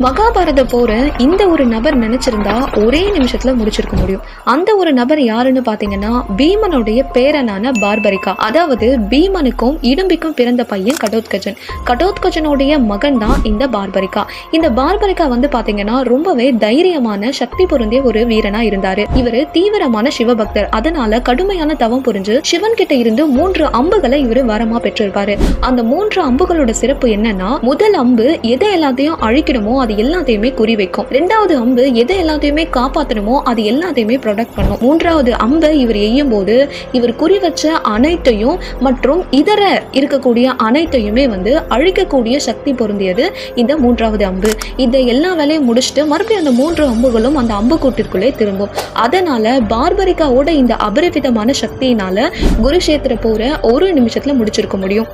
மகாபாரத போரை இந்த ஒரு நபர் நினைச்சிருந்தா ஒரே நிமிஷத்துல முடிச்சிருக்க முடியும். அந்த ஒரு நபர் யாருன்னு பாத்தீங்கன்னா பீமனுடைய பேரனான பார்பரிகா. அதாவது பீமனுக்கும் இடும்பிக்கும் பிறந்த பையன் கடோத்கஜன். கடோத்கஜனுடைய மகன் தான் இந்த பார்பரிகா. இந்த பார்பரிகா பாத்தீங்கன்னா ரொம்பவே தைரியமான சக்தி பொருந்திய ஒரு வீரனா இருந்தாரு. இவரு தீவிரமான சிவபக்தர். அதனால கடுமையான தவம் புரிஞ்சு சிவன் கிட்ட இருந்து 3 அம்புகளை இவரு வரமா பெற்றிருப்பாரு. அந்த 3 அம்புகளோட சிறப்பு என்னன்னா, முதல் அம்பு எதை எல்லாத்தையும் அழிக்கணுமோ அது எல்லாத்தையுமே குறி வைக்கும். 2வது அம்பு எதை எல்லாத்தையுமே காப்பாற்றணுமோ அது எல்லாத்தையுமே ப்ரொடெக்ட் பண்ணும். 3வது அம்பை இவர் எய்யும் போது இவர் குறி வச்ச அனைத்தையும் மற்றும் இதர இருக்கக்கூடிய அனைத்தையுமே அழிக்கக்கூடிய சக்தி பொருந்தியது இந்த 3வது அம்பு. இதை எல்லா வேலையும் முடிச்சுட்டு மறுபடியும் அந்த 3 அம்புகளும் அந்த அம்பு கூட்டிற்குள்ளே திரும்பும். அதனால பார்பரிகாவோட இந்த அபரிவிதமான சக்தியினால குருஷேத்திர போரை ஒரு நிமிஷத்துல முடிச்சிருக்க முடியும்.